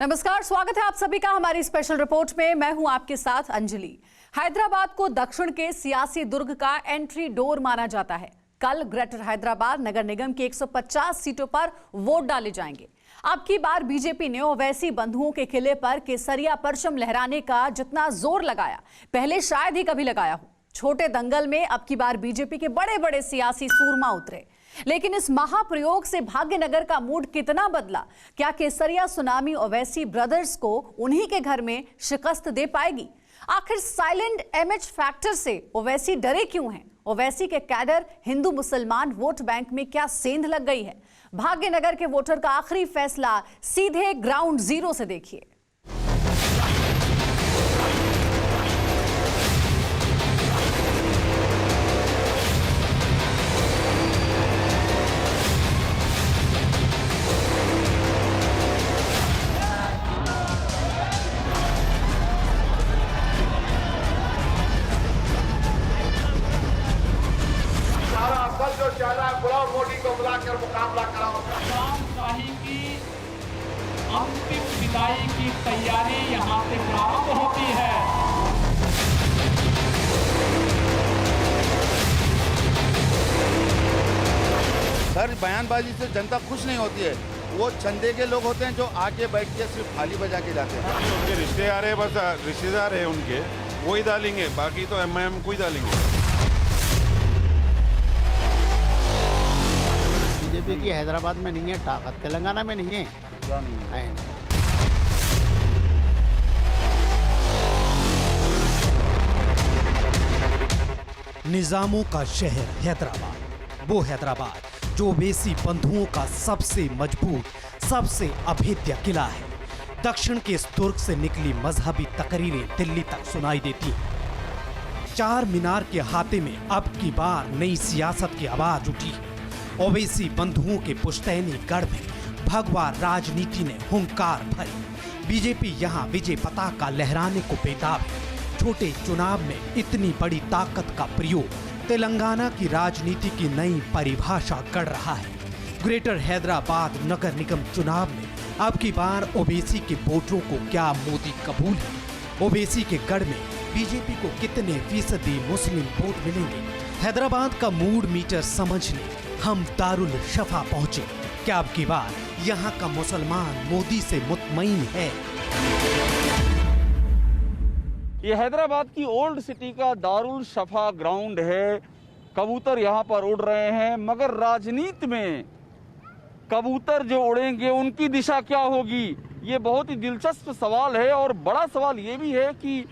नमस्कार, स्वागत है आप सभी का हमारी स्पेशल रिपोर्ट में। मैं हूं आपके साथ अंजलि। हैदराबाद को दक्षिण के सियासी दुर्ग का एंट्री डोर माना जाता है। कल ग्रेटर हैदराबाद नगर निगम की 150 सीटों पर वोट डाले जाएंगे। अब की बार बीजेपी ने ओवैसी बंधुओं के किले पर केसरिया परचम लहराने का जितना जोर लगाया, पहले शायद ही कभी लगाया हो। छोटे दंगल में अब की बार बीजेपी के बड़े बड़े सियासी सूरमा उतरे, लेकिन इस महाप्रयोग से भाग्यनगर का मूड कितना बदला? क्या केसरिया सुनामी ओवैसी ब्रदर्स को उन्हीं के घर में शिकस्त दे पाएगी? आखिर साइलेंट एमएच फैक्टर से ओवैसी डरे क्यों हैं? ओवैसी के कैडर हिंदू मुसलमान वोट बैंक में क्या सेंध लग गई है? भाग्यनगर के वोटर का आखिरी फैसला सीधे ग्राउंड जीरो से देखिए। अंतिम विदाई की तैयारी यहाँ से प्रारंभ होती है। सर, बयानबाजी से जनता खुश नहीं होती है। वो चंदे के लोग होते हैं जो आके बैठ के सिर्फ थाली बजा के जाते हैं। उनके रिश्तेदार है, बस रिश्तेदार है उनके, वो ही डालेंगे, बाकी तो एमआईएम को ही डालेंगे। बीजेपी की हैदराबाद में नहीं है ताकत, तेलंगाना में नहीं है। निजामों का शहर हैदराबाद, वो हैदराबाद जो ओवैसी बंधुओं का सबसे मजबूत, सबसे अभेद्य किला है। दक्षिण के इस दुर्ग से निकली मजहबी तकरीरें दिल्ली तक सुनाई देती हैं। चार मीनार के हाथे में अब की बार नई सियासत की आवाज उठी। ओवैसी बंधुओं के पुश्तैनी गढ़ में भगवा राजनीति ने हुंकार भरी। बीजेपी यहाँ विजय पताका लहराने को बेताब है। छोटे चुनाव में इतनी बड़ी ताकत का प्रयोग तेलंगाना की राजनीति की नई परिभाषा कर रहा है। ग्रेटर हैदराबाद नगर निगम चुनाव में अब की बार ओवैसी के वोटरों को क्या मोदी कबूल है? ओवैसी के गढ़ में बीजेपी को कितने फीसदी मुस्लिम वोट मिलेंगे? हैदराबाद का मूड मीटर समझने हम दारुल शफा पहुंचे। क्या अब की बार यहाँ का मुसलमान मोदी से मुतमईन है? ये हैदराबाद की ओल्ड सिटी का दारुल शफा ग्राउंड है। कबूतर यहाँ पर उड़ रहे हैं, मगर राजनीति में कबूतर जो उड़ेंगे उनकी दिशा क्या होगी? ये बहुत ही दिलचस्प सवाल है। और बड़ा सवाल ये भी है कि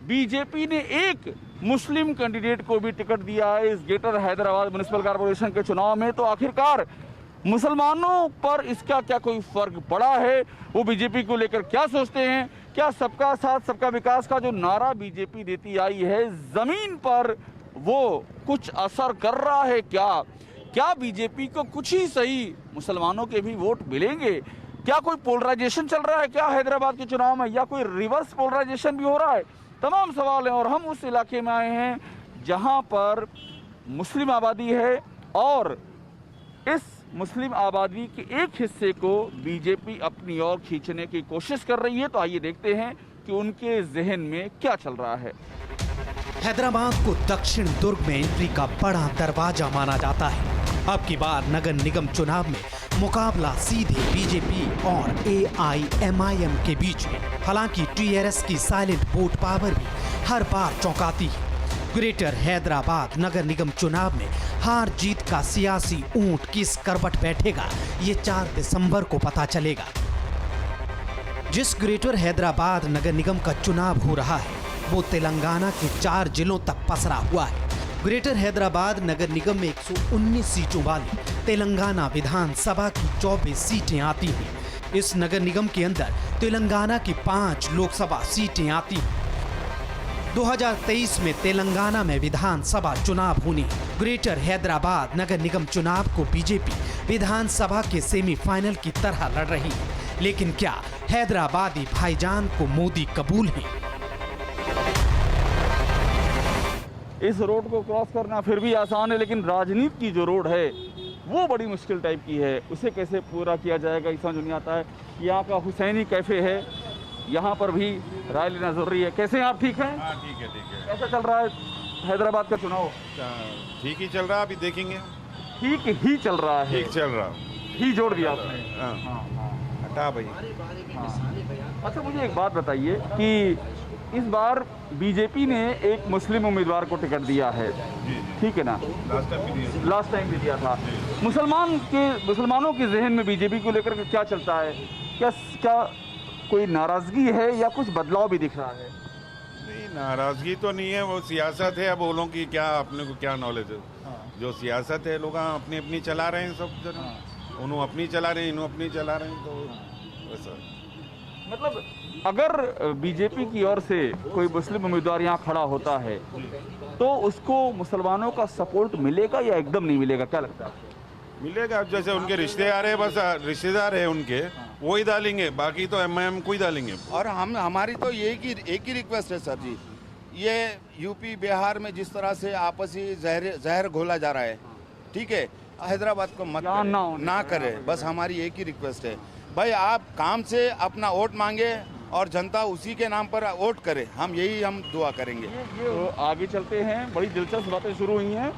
बीजेपी ने एक मुस्लिम कैंडिडेट को भी टिकट दिया है इस ग्रेटर हैदराबाद म्युनिसिपल कॉर्पोरेशन के चुनाव में। तो आखिरकार मुसलमानों पर इसका क्या कोई फर्क पड़ा है? वो बीजेपी को लेकर क्या सोचते हैं? क्या सबका साथ सबका विकास का जो नारा बीजेपी देती आई है, जमीन पर वो कुछ असर कर रहा है क्या बीजेपी को कुछ ही सही मुसलमानों के भी वोट मिलेंगे? क्या कोई पोलराइजेशन चल रहा है क्या हैदराबाद के चुनाव में, या कोई रिवर्स पोलराइजेशन भी हो रहा है? तमाम सवाल हैं। और हम उस इलाके में आए हैं जहां पर मुस्लिम आबादी है और इस मुस्लिम आबादी के एक हिस्से को बीजेपी अपनी ओर खींचने की कोशिश कर रही है। तो आइए देखते हैं कि उनके जहन में क्या चल रहा है। हैदराबाद को दक्षिण दुर्ग में एंट्री का बड़ा दरवाजा माना जाता है। अब की बार नगर निगम चुनाव में मुकाबला सीधे बीजेपी और एआईएमआईएम के बीच है। हालांकि टीआरएस की साइलेंट वोट पावर भी हर बार चौंकाती है। ग्रेटर हैदराबाद नगर निगम चुनाव में हार जीत का सियासी ऊंट किस करवट बैठेगा, ये 4 दिसंबर को पता चलेगा। जिस ग्रेटर हैदराबाद नगर निगम का चुनाव हो रहा है वो तेलंगाना के 4 जिलों तक पसरा हुआ है। ग्रेटर हैदराबाद नगर निगम में 119 सीटों वाली तेलंगाना विधानसभा की 24 सीटें आती हैं। इस नगर निगम के अंदर तेलंगाना की 5 लोकसभा सीटें आती हैं। 2023 में तेलंगाना में विधानसभा चुनाव होने, ग्रेटर हैदराबाद नगर निगम चुनाव को बीजेपी विधानसभा के सेमीफाइनल की तरह लड़ रही है। लेकिन क्या हैदराबादी भाईजान को मोदी कबूल है? इस रोड को क्रॉस करना फिर भी आसान है, लेकिन राजनीति की जो रोड है वो बड़ी मुश्किल टाइप की है। उसे कैसे पूरा किया जाएगा ये समझ नहीं आता है। यहाँ का हुसैनी कैफ़े है, यहाँ पर भी राय लेना ज़रूरी है। कैसे हैं आप, ठीक हैं? हाँ ठीक है। कैसा चल रहा है हैदराबाद का चुनाव? ठीक ही चल रहा है, अभी देखेंगे। ठीक ही चल रहा है। ठीक चल रहा। ही जोड़ दिया आपने। हाँ हटा भाई। अच्छा मुझे एक बात बताइए कि इस बार बीजेपी ने एक मुस्लिम उम्मीदवार को टिकट दिया है, ठीक है ना? लास्ट टाइम भी दिया था। मुसलमानों के जहन में बीजेपी को लेकर के क्या चलता है? क्या कोई नाराजगी है या कुछ बदलाव भी दिख रहा है? नहीं, नाराजगी तो नहीं है, वो सियासत है। अब वो लोगों की क्या, अपने को क्या नॉलेज है? जो सियासत है, लोग अपनी अपनी चला रहे हैं, सब जन उन्होंने अपनी चला रहे हैं, इन्होंने अपनी चला रहे हैं, तो वैसा। मतलब अगर बीजेपी की ओर से कोई मुस्लिम उम्मीदवार यहाँ खड़ा होता है तो उसको मुसलमानों का सपोर्ट मिलेगा या एकदम नहीं मिलेगा, क्या लगता है? मिलेगा। अब जैसे उनके रिश्तेदार है, बस रिश्तेदार है उनके, वो ही डालेंगे, बाकी तो एमआईएम को ही डालेंगे। और हमारी तो एक ही रिक्वेस्ट है सर जी, ये यूपी बिहार में जिस तरह से आपसी जहर घोला जा रहा है, ठीक है, हैदराबाद को मत ना करे, बस हमारी एक ही रिक्वेस्ट है भाई, आप काम से अपना वोट मांगे और जनता उसी के नाम पर वोट करे, हम दुआ करेंगे। तो आगे चलते हैं, बड़ी दिलचस्प बातें शुरू हुई हैं,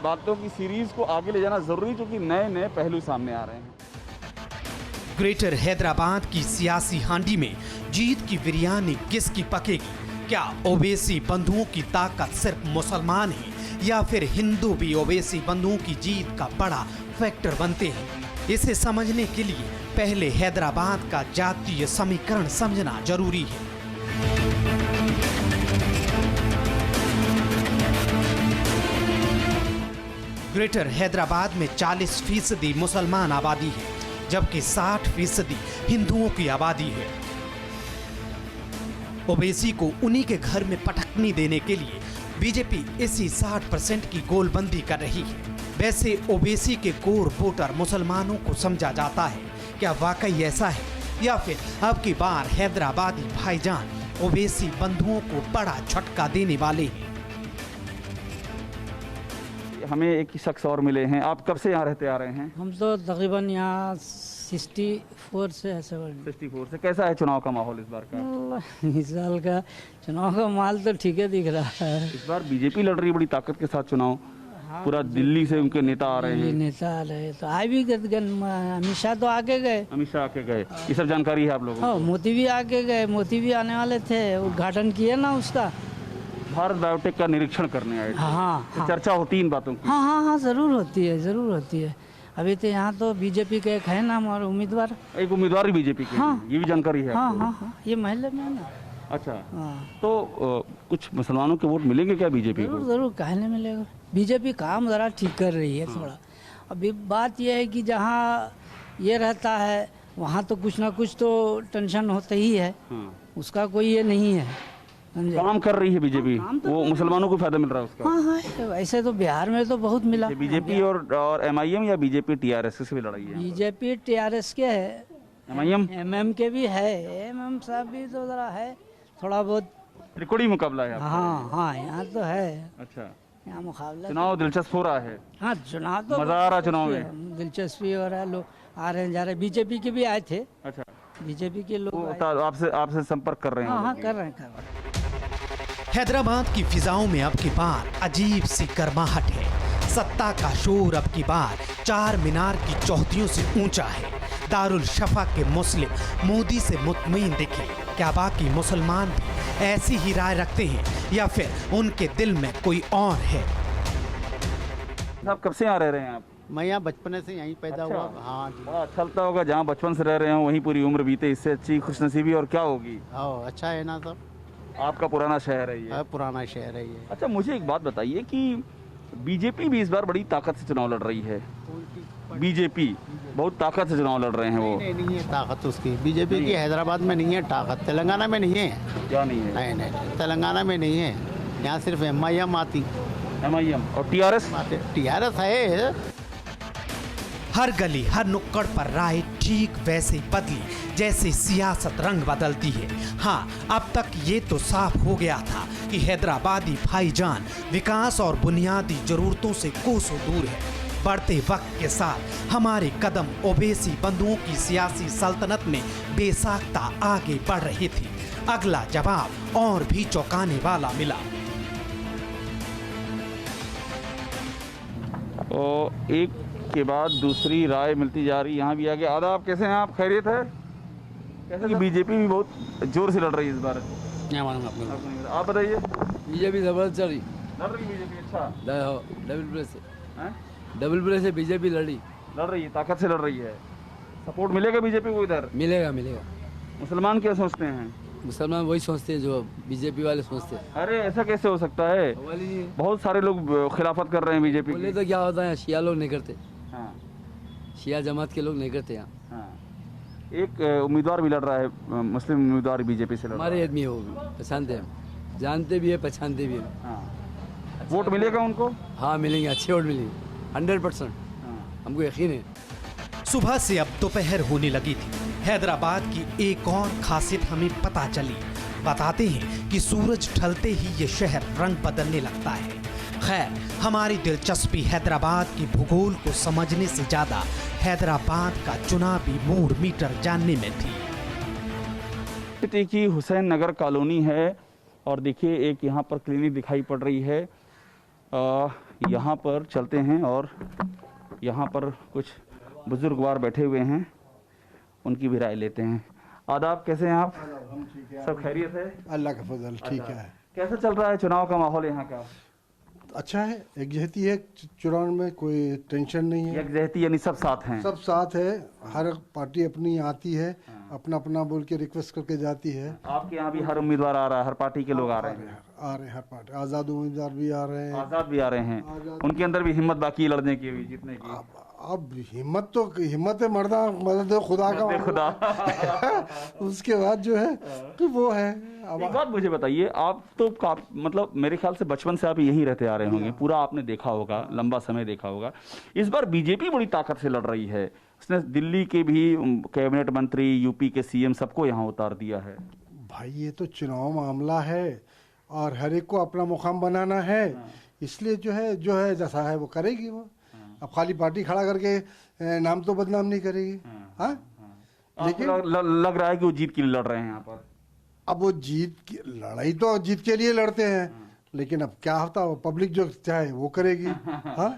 बातों की सीरीज को आगे ले जाना जरूरी, क्योंकि नए नए पहलू सामने आ रहे हैं। ग्रेटर हैदराबाद की सियासी हांडी में जीत की बिरयानी किसकी पकेगी? क्या ओवैसी बंधुओं की ताकत सिर्फ मुसलमान है या फिर हिंदू भी ओवैसी बंधुओं की जीत का बड़ा फैक्टर बनते हैं? इसे समझने के लिए पहले हैदराबाद का जातीय समीकरण समझना जरूरी है। ग्रेटर हैदराबाद में 40% मुसलमान आबादी है, जबकि 60% हिंदुओं की आबादी है। ओवैसी को उन्हीं के घर में पटकनी देने के लिए बीजेपी इसी 60% की गोलबंदी कर रही है। वैसे ओवैसी के कोर वोटर मुसलमानों को समझा जाता है, क्या वाकई ऐसा है या फिर अब की बार हैदराबादी भाईजान ओवैसी बंधुओं को बड़ा झटका देने वाले हैं? हमें एक शख्स और मिले हैं। आप कब से यहाँ रहते आ रहे हैं? हम तो तकरीबन यहाँ 64 से है 64 से। कैसा है चुनाव का माहौल इस बार का? इस साल का चुनाव का माहौल तो ठीक है दिख रहा है। इस बार बीजेपी लड़ रही है बड़ी ताकत के साथ चुनाव। पूरा दिल्ली से उनके नेता आ रहे हैं। नेता आ रहे तो आए भी अमित शाह तो आके गए। अमित शाह आके गए, ये सब जानकारी है आप लोगों हाँ, को? मोदी भी आके गए, मोदी भी आने वाले थे, उद्घाटन किए ना उसका। भारत बायोटेक का निरीक्षण करने आए थे। हाँ तो चर्चा होती है इन बातों की? हाँ जरूर होती है। अभी तो यहाँ तो बीजेपी के एक है नाम और उम्मीदवार, एक उम्मीदवार ही बीजेपी के हैं, ये भी जानकारी है आपको? हाँ, ये महल्ले में है ना। अच्छा, हाँ तो कुछ मुसलमानों के वोट मिलेंगे क्या बीजेपी को? जरूर काहे नहीं मिलेगा। बीजेपी काम ज़रा ठीक कर रही है थोड़ा। अभी बात यह है कि जहाँ ये रहता है वहाँ तो कुछ ना कुछ तो टेंशन होता ही है, उसका कोई ये नहीं है, समझे? काम कर रही है बीजेपी, वो मुसलमानों को फायदा मिल रहा है उसका? हाँ, वैसे तो बिहार में तो बहुत मिला। बीजेपी और एमआईएम या बीजेपी टीआरएस से भी लड़ाई है? बीजेपी टीआरएस के है, एमआईएम एमएम के भी है, एमएम साहब भी तो ज़रा है थोड़ा बहुत। त्रिकोणी मुकाबला है आपका? हाँ, यहाँ तो है। अच्छा, यहाँ मुकाबला। चुनाव दिलचस्प हो रहा है? हाँ, चुनाव तो मजा आ रहा चुनाव में? दिलचस्पी हो रहा है, लोग आ रहे हैं जा रहे हैं। बीजेपी के भी आए थे। अच्छा, बीजेपी के लोग वो आपसे संपर्क कर रहे हैं? हाँ, कर रहे हैं। हैदराबाद की फिजाओं में अब की बार अजीब सी गर्माहट है। सत्ता का शोर अब की बार 4 मीनार की चौहदियों से ऊंचा है। दारुल शफा के मुस्लिम मोदी से मुतमईन दिखे। क्या बाकी मुसलमान भी ऐसी ही राय रखते हैं या फिर उनके दिल में कोई और है? आप कब से यहाँ रह रहे हैं आप? मैं यहाँ बचपन से यहीं पैदा अच्छा। हुआ। हाँ जी। बड़ा अच्छा लगता होगा जहाँ बचपन से रह रहे हो वहीं पूरी उम्र बीते, इससे अच्छी खुशनसीबी और क्या होगी? अच्छा है ना सब। आपका पुराना शहर है ये? पुराना शहर है ये। अच्छा, मुझे एक बात बताइए कि बीजेपी भी इस बार बड़ी ताकत से चुनाव लड़ रही है। बीजेपी बहुत ताकत से चुनाव लड़ रहे हैं वो? नहीं है ताकत उसकी, बीजेपी की हैदराबाद में नहीं है ताकत, तेलंगाना में नहीं है। क्या नहीं है? नहीं, तेलंगाना में नहीं है, यहाँ सिर्फ एमआईएम आती। एमआईएम और टीआरएस? टीआरएस है। हर गली हर नुक्कड़ पर राय ठीक वैसे ही बदली जैसे सियासत रंग बदलती है। हाँ, अब तक ये तो साफ हो गया था कि हैदराबादी भाईजान विकास और बुनियादी जरूरतों से कोसों दूर है। बढ़ते वक्त के साथ हमारे कदम ओवैसी बंधुओं की सियासी सल्तनत में बेसाख्ता आगे बढ़ रहे थे। अगला जवाब और भी चौंकाने वाला मिला। और एक के बाद दूसरी राय मिलती जा रही। यहाँ भी आगे आदाब, कैसे हैं आप? खैरियत है? कैसे कि बीजेपी भी बहुत जोर से लड़ रही है इस बार? क्या मालूम आपको? आप बताइए। बीजेपी जबरदस्त चल रही, लड़ रही बीजेपी? अच्छा, डबल ब्रेक से, हैं? डबल ब्रेक से बीजेपी लड़ रही है, ताकत से लड़ रही है। सपोर्ट मिलेगा बीजेपी को इधर? मिलेगा मिलेगा। मुसलमान क्या सोचते हैं? मुसलमान वही सोचते हैं जो बीजेपी वाले सोचते हैं। अरे ऐसा कैसे हो सकता है? बहुत सारे लोग खिलाफत कर रहे हैं बीजेपी बोले की। तो क्या होता है, शिया लोग नहीं करते, हाँ, शिया जमात के लोग नहीं करते यहाँ। हाँ। एक उम्मीदवार भी लड़ रहा है, मुस्लिम उम्मीदवार बीजेपी से लड़ रहा है। हमारे आदमी है, वो भी पहचानते हैं, जानते भी है, पहचानते भी है। हाँ। वोट मिलेगा उनको? हाँ मिलेंगे, अच्छे वोट मिलेंगे 100%, हमको यकीन है। सुबह से अब दोपहर होने लगी थी। हैदराबाद की एक और खासियत हमें पता चली। बताते हैं कि सूरज ढलते ही ये शहर रंग बदलने लगता है। खैर, हमारी दिलचस्पी हैदराबाद की भूगोल को समझने से ज्यादा हैदराबाद का चुनावी मूड मीटर जानने में थी। सिटी की हुसैन नगर कॉलोनी है और देखिए एक यहाँ पर क्लिनिक दिखाई पड़ रही है। यहाँ पर चलते हैं और यहाँ पर कुछ बुजुर्गवार बैठे हुए हैं, उनकी भी राय लेते हैं। आदाब, कैसे हैं आप? सब खैरियत है? अल्लाह का फजल, ठीक है। कैसा चल रहा है चुनाव का माहौल यहाँ का? अच्छा है, एकजहती है, चुनाव में कोई टेंशन नहीं है। यकजहती यानी सब साथ हैं? सब साथ है, हर पार्टी अपनी आती है, अपना अपना बोल के रिक्वेस्ट करके जाती है। आपके यहाँ भी हर उम्मीदवार आ रहा है, हर पार्टी के लोग आ रहे हैं? हर पार्टी, आज़ाद उम्मीदवार भी आ रहे हैं। आज़ाद भी आ रहे हैं, उनके अंदर भी हिम्मत बाकी है लड़ने की, भी जीतने की? अब हिम्मत है मर्दा, मदद खुदा का खुदा। उसके बाद जो है कि वो है। अब एक बात मुझे बताइए, आप तो मतलब मेरे ख्याल से बचपन से आप यहीं रहते आ रहे होंगे, पूरा आपने देखा होगा, लंबा समय देखा होगा। इस बार बीजेपी बड़ी ताकत से लड़ रही है, उसने दिल्ली के भी कैबिनेट मंत्री, यूपी के सीएम सबको यहाँ उतार दिया है। भाई ये तो चुनाव मामला है और हर एक को अपना मुकाम बनाना है, इसलिए जो है जैसा है वो करेगी वो। अब खाली पार्टी खड़ा करके नाम तो बदनाम नहीं करेगी। हाँ, लेकिन लग रहा है कि वो जीत के लिए लड़ रहे हैं यहाँ पर। अब वो लड़ाई तो जीत के लिए लड़ते हैं, लेकिन अब क्या होता है, पब्लिक जो चाहे वो करेगी। हाँ,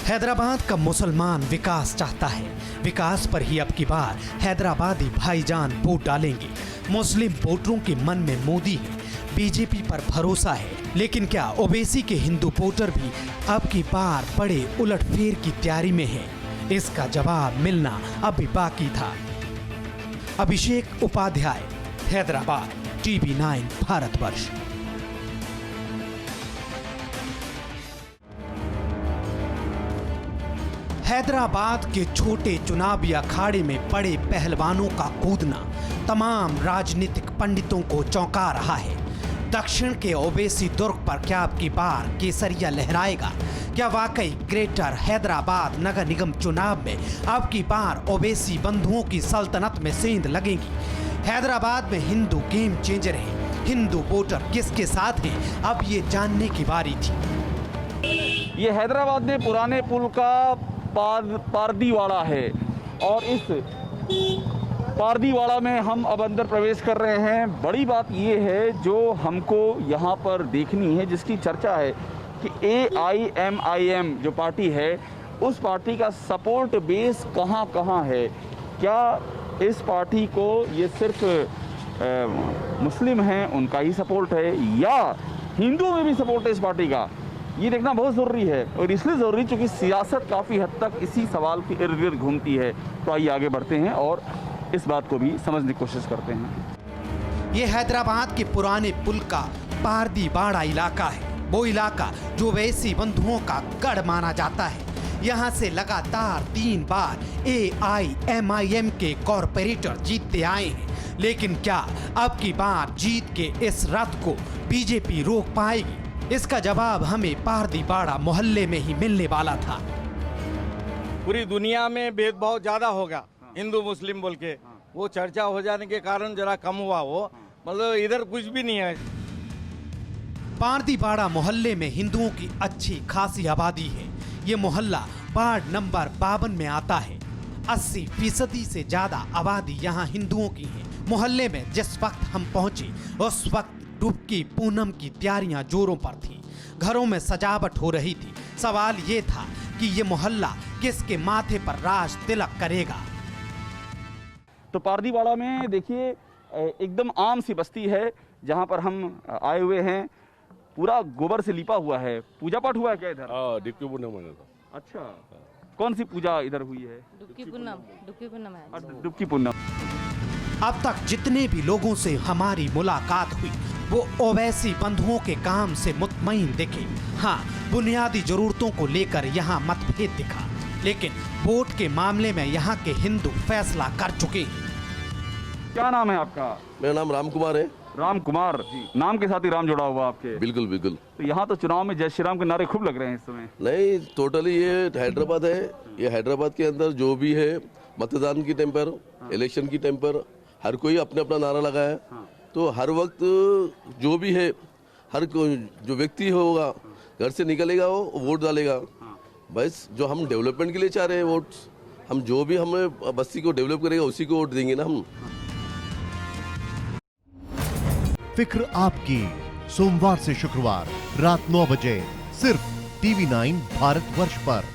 हैदराबाद का मुसलमान विकास चाहता है। विकास पर ही अब की बार हैदराबादी भाईजान वोट डालेंगे। मुस्लिम वोटरों के मन में मोदी है, बीजेपी पर भरोसा है। लेकिन क्या ओवैसी के हिंदू वोटर भी अब की बार बड़े उलटफेर की तैयारी में है? इसका जवाब मिलना अभी बाकी था। अभिषेक उपाध्याय, हैदराबाद, TV9 भारतवर्ष। हैदराबाद के छोटे चुनावी अखाड़े में बड़े पहलवानों का कूदना तमाम राजनीतिक पंडितों को चौंका रहा है। दक्षिण के ओवैसी दुर्ग पर क्या अब की बार केसरिया लहराएगा? क्या वाकई ग्रेटर हैदराबाद नगर निगम चुनाव में अब की बार ओवैसी बंधुओं की सल्तनत में सेंध लगेगी? हैदराबाद में हिंदू गेम चेंजर है, हिंदू वोटर किसके साथ हैं, अब ये जानने की बारी थी। ये हैदराबाद में पुराने पुल का पारदीवाड़ा है और इस पारदीवाड़ा में हम अब अंदर प्रवेश कर रहे हैं। बड़ी बात ये है जो हमको यहाँ पर देखनी है, जिसकी चर्चा है कि AIMIM जो पार्टी है, उस पार्टी का सपोर्ट बेस कहाँ कहाँ है। क्या इस पार्टी को ये सिर्फ मुस्लिम हैं उनका ही सपोर्ट है या हिंदुओं में भी सपोर्ट है इस पार्टी का? ये देखना बहुत ज़रूरी है और इसलिए ज़रूरी क्योंकि सियासत काफ़ी हद तक इसी सवाल के इर्द गिर्द घूमती है। तो आइए आगे बढ़ते हैं और इस बात को भी समझने की कोशिश करते हैं। ये हैदराबाद के पुराने पुल का पारदीवाड़ा इलाका है, वो इलाका जो ओवैसी बंधुओं का गढ़ माना जाता है। यहाँ से लगातार 3 बार AIMIM के कॉरपोरेटर जीतते आए हैं, लेकिन क्या अब की बार जीत के इस रथ को बीजेपी रोक पाएगी? इसका जवाब हमें पारदीवाड़ा मोहल्ले में ही मिलने वाला था। पूरी दुनिया में भेदभाव ज्यादा होगा हिंदू मुस्लिम बोल के, वो चर्चा हो जाने के कारण जरा कम हुआ वो, मतलब इधर कुछ भी नहीं है। पारदीवाड़ा मोहल्ले में हिंदुओं की अच्छी खासी आबादी है। ये मोहल्ला वार्ड नंबर 52 में आता है। 80% से ज्यादा आबादी यहाँ हिंदुओं की है। मोहल्ले में जिस वक्त हम पहुंचे उस वक्त डुबकी पूनम की तैयारियां जोरों पर थी। घरों में सजावट हो रही थी। सवाल ये था कि ये मोहल्ला किसके माथे पर राज तिलक करेगा। तो पारदीवाड़ा में देखिए एकदम आम सी बस्ती है जहाँ पर हम आए हुए हैं। पूरा गोबर से लिपा हुआ है। पूजा पाठ हुआ है क्या इधर? डुबकी पूनम है। अच्छा, कौन सी पूजा इधर हुई है? डुबकी पूनम है। डुबकी पूनम। अब तक जितने भी लोगों से हमारी मुलाकात हुई वो ओवैसी बंधुओं के काम से मुतमईन दिखे। हाँ, बुनियादी जरूरतों को लेकर यहाँ मतभेद दिखा, लेकिन वोट के मामले में यहाँ के हिंदू फैसला कर चुके हैं। क्या नाम है आपका? मेरा नाम राम कुमार है। राम कुमार जी, नाम के साथ ही राम जुड़ा हुआ आपके? बिल्कुल बिल्कुल। तो यहाँ तो चुनाव में जय श्री राम के नारे खूब लग रहे हैं इस समय। नहीं, टोटली ये हैदराबाद है। ये हैदराबाद के अंदर जो भी है मतदान की टाइम पर, इलेक्शन की टाइम पर हर कोई अपने अपना नारा लगाया है। तो हर वक्त जो भी है, हर जो व्यक्ति होगा घर से निकलेगा वो वोट डालेगा। बस जो हम डेवलपमेंट के लिए चाह रहे हैं वोट, हम जो भी हमें बस्ती को डेवलप करेगा उसी को वोट देंगे ना हम। फिक्र आपकी, सोमवार से शुक्रवार रात 9 बजे सिर्फ TV9 भारतवर्ष पर।